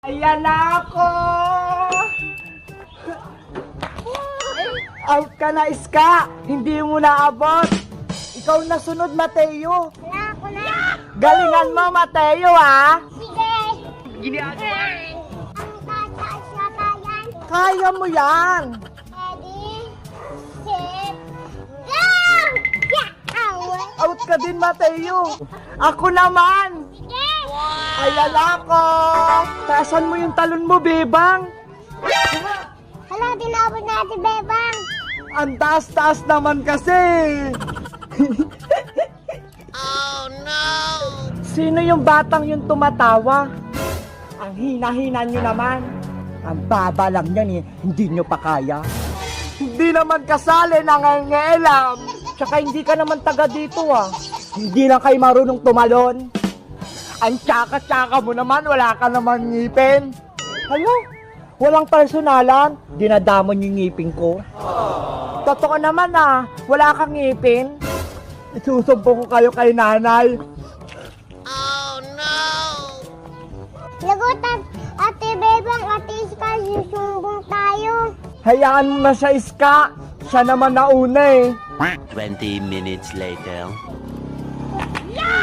Ayan na ako! Out ka na, Iska! Hindi mo naabot! Ikaw na sunod, Mateo! Wala ako na. Galingan mo, Mateo, ha? Sige. Ginagawa! Ang tataas na tayan. Kaya mo yan! Ready, set, go! Yeah! Out ka din, Mateo! Ako naman! Sige! Ayan ako! Taasan mo yung talon mo, Bebang! Hala, tinapos natin, Bebang. Ang taas-taas naman kasi! Oh, no! Sino yung batang yung tumatawa? Ang hina-hina nyo naman. Ang baba lang yan eh, hindi nyo pa kaya. Hindi naman kasali, nangangailam. Tsaka hindi ka naman taga dito ah. Hindi lang kayo marunong tumalon. Ang tsaka-tsaka mo naman, wala ka naman ngipin. Ano? Walang personalan, dinadamon yung ngipin ko. Totoo naman ah, wala kang ngipin. Isusumpo ko kayo kay nanay. Lagutan, Ate Bebang, Ate Iska, susumbong tayo. Hayaan mo na siya, Iska. Siya naman nauna eh. 20 minutes later.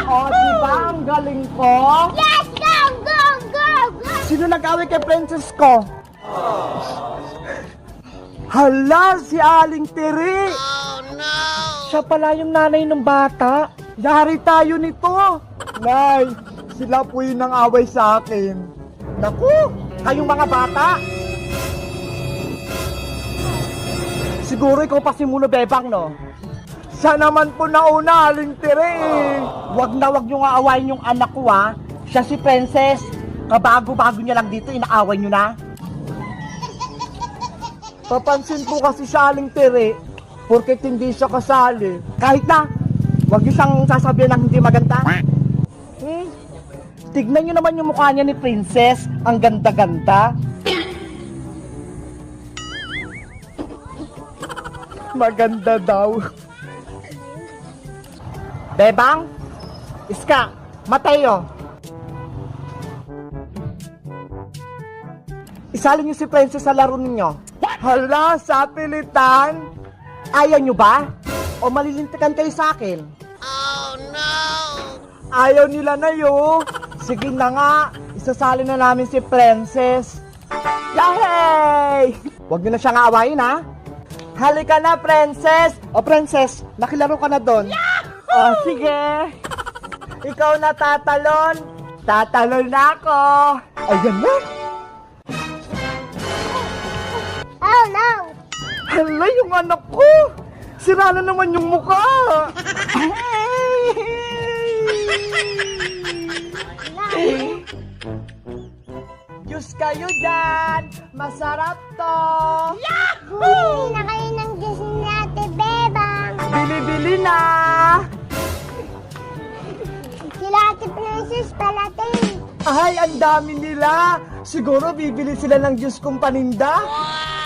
O, diba ang galing ko? Yes, go, go, go, go! Sino nag-away kay princess ko? Hala, si Aling Tiri! Oh, no! Siya pala yung nanay ng bata. Yari tayo nito. Nay, sila po yung nang away sa akin. Naku, kayong mga bata. Siguro ikaw pa si Muno Bebang, no? Siya naman po nauna, Aling Tiri. Wag na wag nyo nga awayin yung anak ko, ha? Siya si Princess. Kabago-bago niya lang dito, inaaway nyo na. Papansin po kasi siya, Aling Tiri, porket hindi siya kasali. Kahit na, wag niyo siyang sasabihin ng hindi maganda. Tignan niyo naman yung mukha niya ni Princess. Ang ganda-ganda. Maganda daw. Bebang, Iska, Mateo. Isali niyo si Princess sa laro ninyo. Hala, sa pilitan? Ayaw niyo ba? O malilintikan kayo sa akin? Oh, no! Ayaw nila na yun. Sige na nga, isasali na namin si Princess. Yay! Huwag niyo na siyang aawayin, ha? Halika na, Princess. O, Princess, nakilaro ka na doon. O, sige. Ikaw na tatalon. Tatalon na ako. Ayan na. Oh, no! Hala, yung anak ko. Sira na naman yung mukha. Diyos kayo dyan. Masarap to. Bumili na kayo ng Diyos ni Ate Bebang. Bili-bili na. Sila Ate Princess palating. Ay, ang dami nila. Siguro bibili sila ng Diyos kong paninda.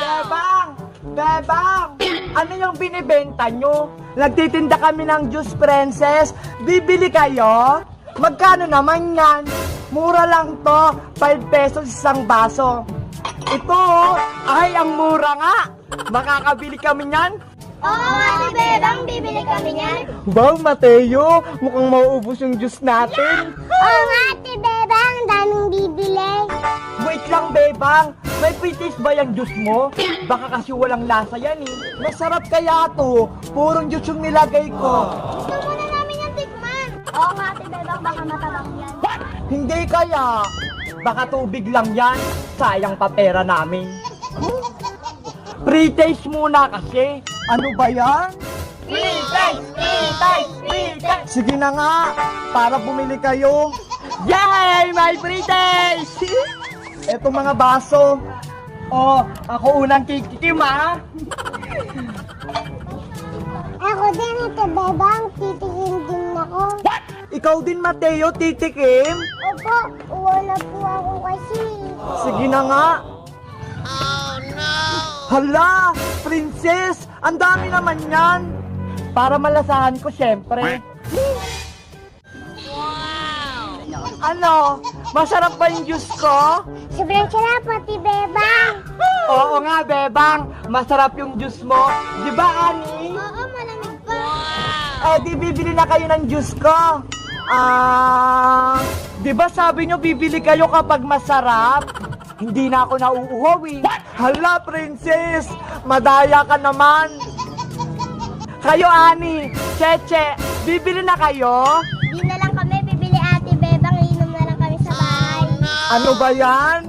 Bebang! Bebang! Ano yung binibenta nyo? Nagtitinda kami ng Diyos Princess. Bibili kayo? Magkano naman yan? Mura lang to. 5 pesos isang baso. Ito, ay ang mura nga. Makakabili kami niyan. Oo, Ate Bebang, bibili kami niyan. Wow, Mateo, mukhang mauubos yung juice natin. Oo nga, Ate Bebang, daming bibili. Wait lang, Bebang. May pre-taste ba yung juice mo? Baka kasi walang lasa yan eh. Masarap kaya to. Purong juice yung nilagay ko. Gusto muna namin yung tikman. Oo nga, Ate Bebang, baka matabang yan. Hindi kaya. Baka tubig lang yan. Sayang pa pera namin. Pre-taste muna kasi. Ano ba yan? Pre-taste! Pre-taste! Pre-taste! Sige na nga, para bumili kayo. Yay! May pre-taste! Eto mga baso. Oh, ako unang kikikim ha. Ako din, Ate Bebang, titikin din ako. Ikaw din, Mateo, titikim? Opo, wala po ako kasi. Sige na nga. Oh no! Hala! Princess! Ang dami naman yan! Para malasahan ko, syempre. Wow! Ano? Masarap ba yung juice ko? Sobrang sarap, Ate Bebang. Oo nga, Bebang. Masarap yung juice mo. Di ba, Ani? Oo, malamig pa. Eh, di bibili na kayo ng juice ko. Di ba sabi nyo bibili kayo kapag masarap? Hindi na ako nauuhaw eh. Hala, princess! Madaya ka naman. Kayo, Ani, Cheche, bibili na kayo? Di na lang kami bibili, Ate Bebang. Inom na lang kami sa bahay. Ano ba yan?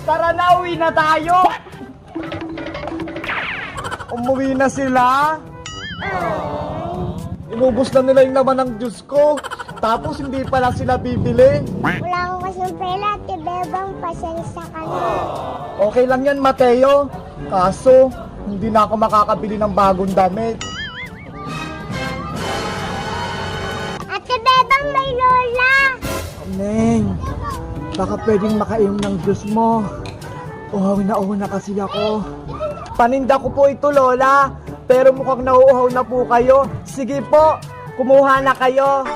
Tara na, uwi na tayo. Umuwi na sila. Inubos na nila yung laman ng juice ko. Tapos hindi pala sila bibili. Wala akong kasing pera, Ate Bebang. Pasensya ka na. Okay lang yan, Mateo. Kaso, hindi na ako makakabili ng bagong damit. Ate Bebang, may lola. Neng, baka pwedeng makainom ng juice mo. Uhaw na kasi ako. Paninda ko po ito, Lola. Pero mukhang nauuhaw na po kayo. Sige po, kumuha na kayo.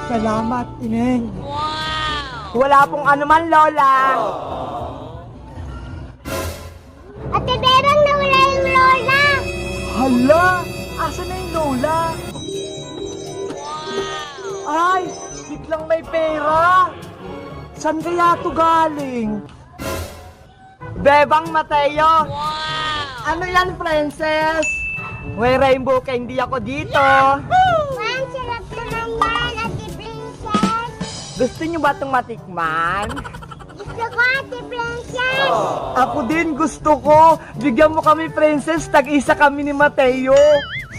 Salamat, Ineng. Wow! Wala pong anuman, Lola. Ate Bebang, nawala yung lola. Hala! Asan na yung Lola? Ay! Biglang may pera! Saan kaya ito galing? Bebang Mateo! Ano yan, princess? May rainbow candy ako dito. Wow, sarap naman yan, Ate Princess. Gusto niyo ba itong matikman? Gusto ko, Ate Princess. Ako din gusto ko. Bigyan mo kami, princess. Tag-isa kami ni Mateo.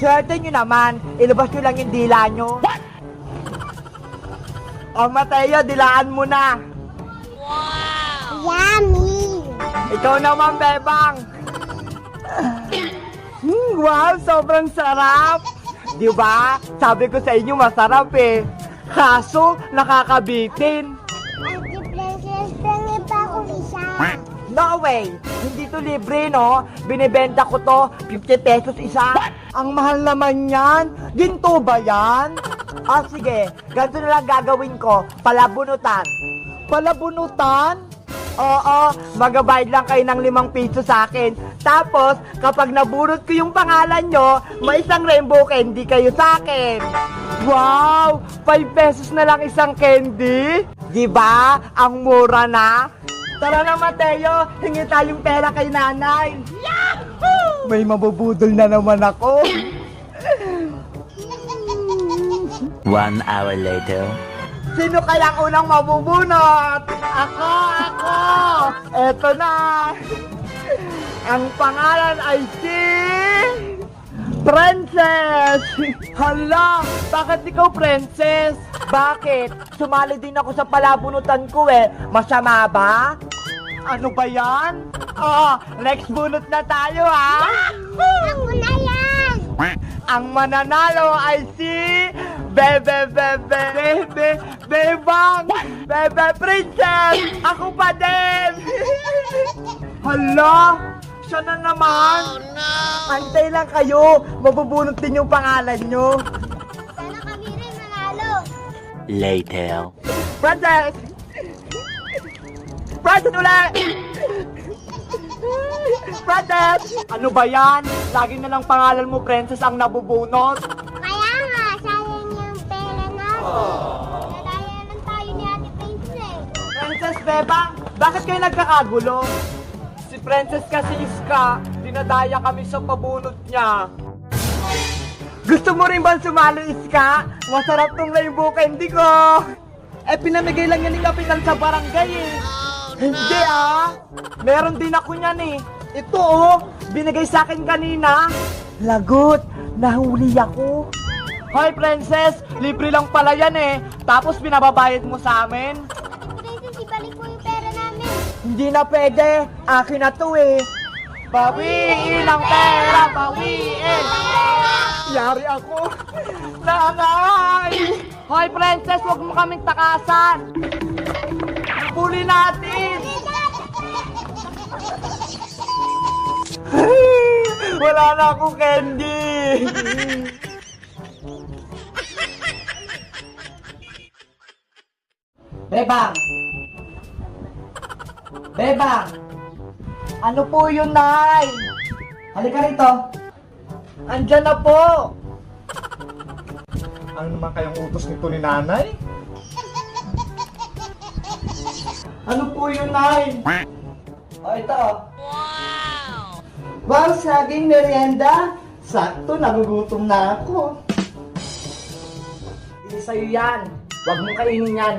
Swerte niyo naman. Ilabas niyo lang yung dila niyo. O, Mateo, dilaan mo na. Yummy. Ikaw naman, Bebang. Wow, sobrang sarap. Di ba? Sabi ko sa inyo masarap eh. Kaso, nakakabitin. Ate Princess, pengi pa akong isa. No way! Hindi to libre, no? Binibenta ko to, 50 pesos isa. Ang mahal naman yan. Ginto ba yan? Sige. Ganito na lang gagawin ko. Palabunutan. Palabunutan? Oo, magabayad lang kayo ng 5 piso sa akin. Tapos, kapag nabunot ko yung pangalan nyo, may isang rainbow candy kayo sa akin. Wow! 5 pesos na lang isang candy? Diba? Ang mura na. Tara na, Mateo. Hingi tayong pera kay nanay. Yahoo! May mabubudol na naman ako. 1 hour later. Sino kayang unang mabubunot? Ako! Eto na! Ang pangalan ay si... Princess! Hala! Bakit ikaw, Princess? Bakit? Sumali din ako sa palabunutan ko eh. Masama ba? Ano ba yan? Next bunot na tayo ha! Ako na yan. Ang mananalo ay si... Bebang! Bebe Princess! Ako pa din! Hala! Siya na naman! Oh, no! Antay lang kayo! Mabubunot din yung pangalan nyo! Sana kami rin manalo. Later. Princess! Princess ulit! Princess! Ano ba yan? Lagi na lang pangalan mo, Princess, ang nabubunot. Kaya nga, sayang yung pera natin. Nadaya lang tayo ni Ate Princess. Princess Bebang, bakit kayo nagkakagulo? Si Princess kasi Iska, dinadaya kami sa pabunot niya. Gusto mo rin ba sumali, Iska? Masarap tong rainbow candy ko. Pinamigay lang yan ni Kapitan sa barangay eh. Hindi meron din ako niyan eh. Ito binigay sa akin kanina. Lagot, nahuli ako. Hoy, Princess, libre lang pala yan eh. Tapos binababayad mo sa amin. Princess, ibalik mo yung pera namin. Hindi na pwede. Akin na to eh. Bawiin ang pera, bawiin. Yari ako. Nanay! Hoy, Princess, huwag mo kaming takasan. Huli natin. Wala na akong candy. Bebang! Bebang! Ano po yun, Nay? Halika rito. Andyan na po. Ano naman kayang utos nito ni nanay? Ano po yun, Nay? Ito. Wow, saging merienda. Sakto, nagugutom na ako. Hindi sa'yo yan. Huwag mong kainin yan.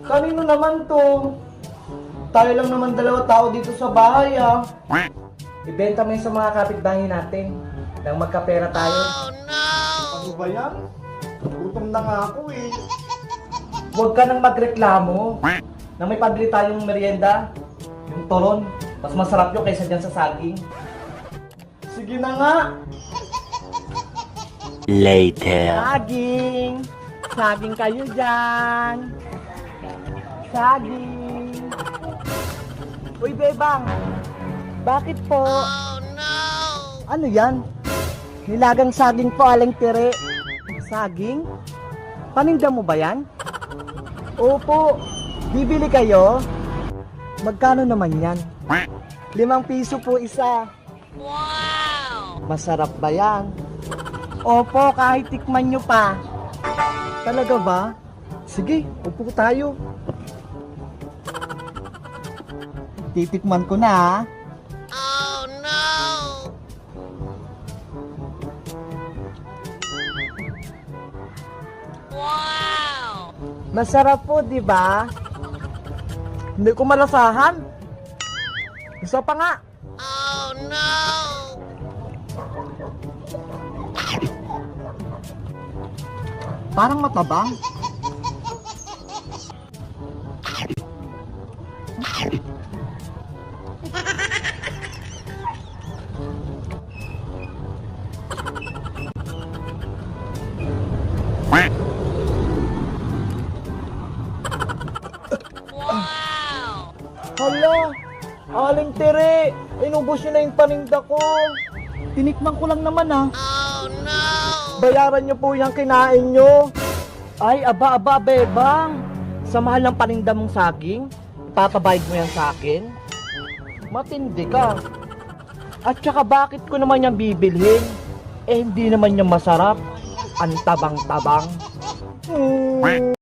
Kanino naman to? Tayo lang naman dalawa tao dito sa bahay, ah. Ibenta mo yun sa mga kapitbahay natin. Nang magkapera tayo. Ano ba yan? Gutom na nga ako eh. Huwag ka nang magreklamo na may pabili tayong merienda. Yung toron. Mas masarap yun kaysa dyan sa saging. Sige na nga. Later. Saging! Saging kayo dyan! Saging! Uy, Bebang! Bakit po? Oh, no! Ano yan? Nilagang saging po, aling tire. Saging? Paninda mo ba yan? Opo. Bibili kayo? Magkano naman yan? 5 piso po isa. Wow! Masarap ba yan? Opo, kahit tikman nyo pa. Talaga ba? Sige, upo tayo. Titikman ko na, ha? Oh, no! Wow! Masarap po, di ba? Hindi ko malasahan. Isa pa nga. Oh, no! Parang matabang. Hala, aling tere, inubos nyo na yung paninda ko. Tinikman ko lang naman, ah. Oh, no! Bayaran nyo po yung kinain nyo. Ay, aba, Bebang. Sa mahal ng paninda mong saging, ipapabayad mo yan sa akin? Matindi ka. At saka bakit ko naman yan bibilhin? Eh, hindi naman yan masarap. Ang tabang-tabang.